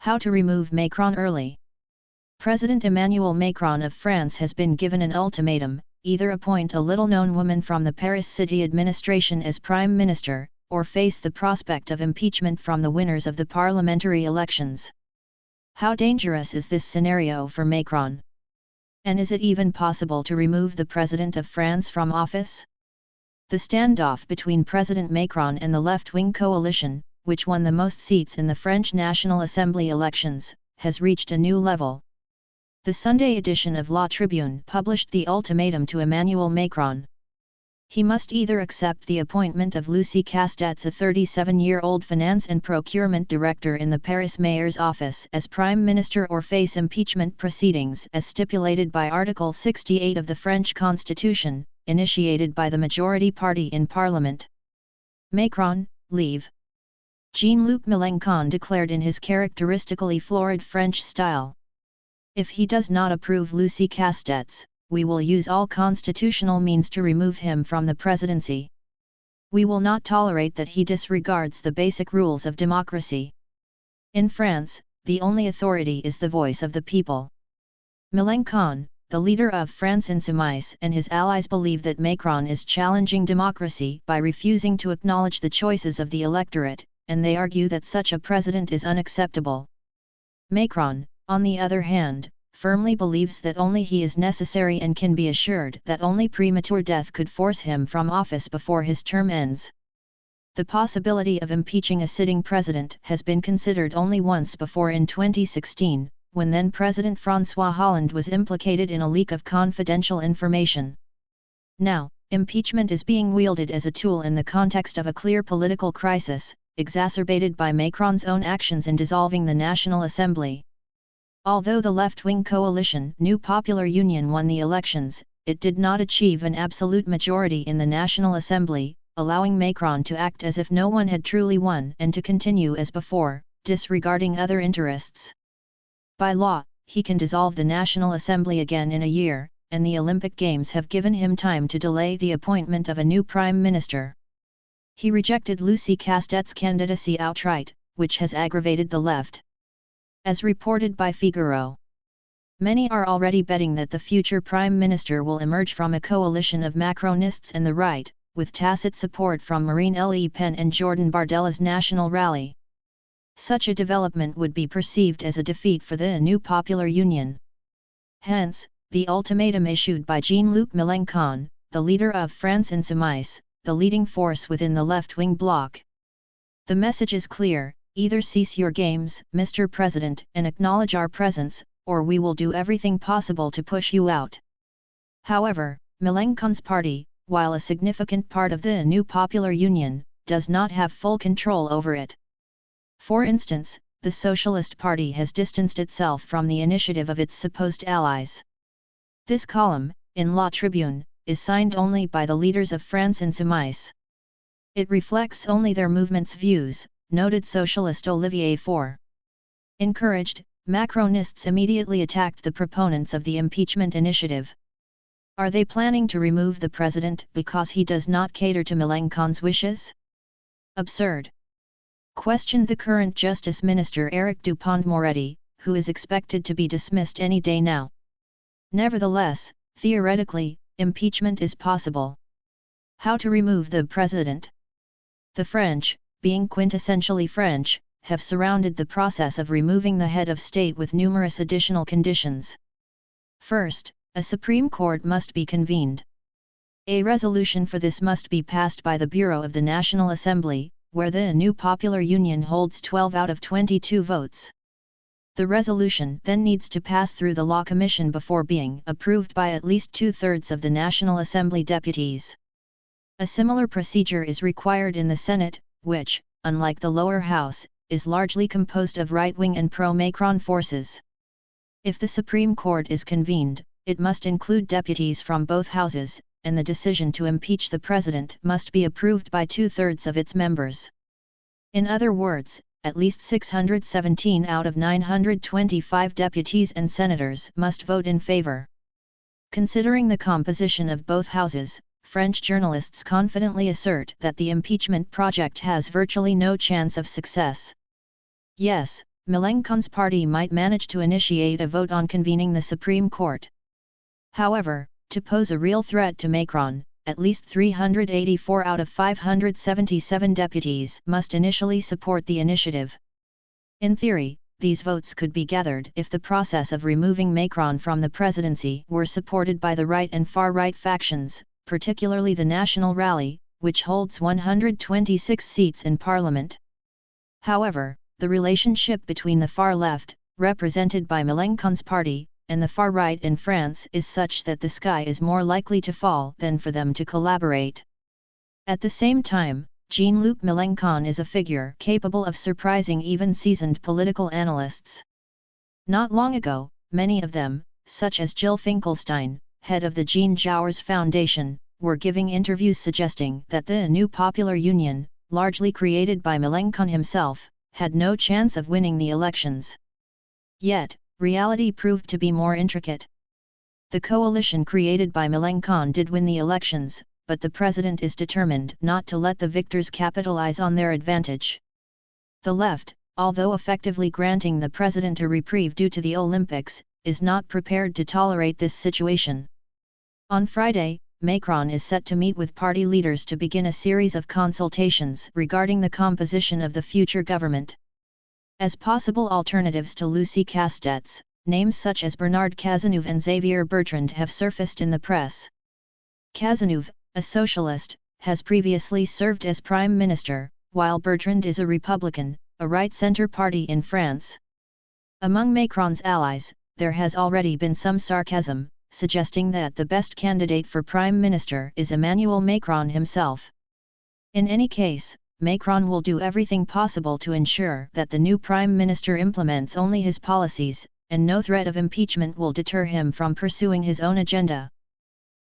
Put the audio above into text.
How to remove Macron early. President Emmanuel Macron of France has been given an ultimatum: either appoint a little-known woman from the Paris city administration as prime minister, or face the prospect of impeachment from the winners of the parliamentary elections. How dangerous is this scenario for Macron? And is it even possible to remove the President of France from office? The standoff between President Macron and the left-wing coalition, which won the most seats in the French National Assembly elections, has reached a new level. The Sunday edition of La Tribune published the ultimatum to Emmanuel Macron. He must either accept the appointment of Lucie Castex, a 37-year-old finance and procurement director in the Paris mayor's office, as prime minister, or face impeachment proceedings as stipulated by Article 68 of the French Constitution, initiated by the majority party in Parliament. Macron, leave. Jean-Luc Mélenchon declared in his characteristically florid French style. If he does not approve Lucie Castex, we will use all constitutional means to remove him from the presidency. We will not tolerate that he disregards the basic rules of democracy. In France, the only authority is the voice of the people. Mélenchon, the leader of France Insoumise, and his allies believe that Macron is challenging democracy by refusing to acknowledge the choices of the electorate, and they argue that such a president is unacceptable. Macron, on the other hand, firmly believes that only he is necessary and can be assured that only premature death could force him from office before his term ends. The possibility of impeaching a sitting president has been considered only once before, in 2016, when then-President François Hollande was implicated in a leak of confidential information. Now, impeachment is being wielded as a tool in the context of a clear political crisis, exacerbated by Macron's own actions in dissolving the National Assembly. Although the left-wing coalition New Popular Union won the elections, it did not achieve an absolute majority in the National Assembly, allowing Macron to act as if no one had truly won and to continue as before, disregarding other interests. By law, he can dissolve the National Assembly again in a year, and the Olympic Games have given him time to delay the appointment of a new prime minister. He rejected Lucie Castex's candidacy outright, which has aggravated the left. As reported by Figaro, many are already betting that the future prime minister will emerge from a coalition of Macronists and the right, with tacit support from Marine Le Pen and Jordan Bardella's National Rally. Such a development would be perceived as a defeat for the New Popular Union. Hence, the ultimatum issued by Jean-Luc Mélenchon, the leader of France Insoumise, the leading force within the left-wing bloc. The message is clear: either cease your games, Mr. President, and acknowledge our presence, or we will do everything possible to push you out. However, Mélenchon's party, while a significant part of the New Popular Union, does not have full control over it. For instance, the Socialist Party has distanced itself from the initiative of its supposed allies. This column, in La Tribune, is signed only by the leaders of France Insoumise. It reflects only their movement's views, noted socialist Olivier Faure. Encouraged, Macronists immediately attacked the proponents of the impeachment initiative. Are they planning to remove the president because he does not cater to Mélenchon's wishes? Absurd. Questioned the current Justice Minister Éric Dupond-Moretti, who is expected to be dismissed any day now. Nevertheless, theoretically, impeachment is possible. How to remove the president? The French, being quintessentially French, have surrounded the process of removing the head of state with numerous additional conditions. First, a Supreme Court must be convened. A resolution for this must be passed by the Bureau of the National Assembly, where the New Popular Union holds 12 out of 22 votes. The resolution then needs to pass through the Law Commission before being approved by at least 2/3 of the National Assembly deputies. A similar procedure is required in the Senate, which, unlike the lower house, is largely composed of right-wing and pro-Macron forces. If the Supreme Court is convened, it must include deputies from both houses, and the decision to impeach the president must be approved by 2/3 of its members. In other words, at least 617 out of 925 deputies and senators must vote in favor. Considering the composition of both houses, French journalists confidently assert that the impeachment project has virtually no chance of success. Yes, Mélenchon's party might manage to initiate a vote on convening the Supreme Court. However, to pose a real threat to Macron, at least 384 out of 577 deputies must initially support the initiative. In theory, these votes could be gathered if the process of removing Macron from the presidency were supported by the right and far-right factions, particularly the National Rally, which holds 126 seats in parliament. However, the relationship between the far left, represented by Mélenchon's party, and the far right in France is such that the sky is more likely to fall than for them to collaborate. At the same time, Jean-Luc Mélenchon is a figure capable of surprising even seasoned political analysts. Not long ago, many of them, such as Jill Finkelstein, head of the Jean Jaurès Foundation, were giving interviews suggesting that the new popular union, largely created by Mélenchon himself, had no chance of winning the elections. Yet, reality proved to be more intricate. The coalition created by Mélenchon did win the elections, but the president is determined not to let the victors capitalize on their advantage. The left, although effectively granting the president a reprieve due to the Olympics, is not prepared to tolerate this situation. On Friday, Macron is set to meet with party leaders to begin a series of consultations regarding the composition of the future government. As possible alternatives to Lucie Castet's, names such as Bernard Cazeneuve and Xavier Bertrand have surfaced in the press. Cazeneuve, a socialist, has previously served as prime minister, while Bertrand is a Republican, a right-center party in France. Among Macron's allies, there has already been some sarcasm, suggesting that the best candidate for prime minister is Emmanuel Macron himself. In any case, Macron will do everything possible to ensure that the new prime minister implements only his policies, and no threat of impeachment will deter him from pursuing his own agenda.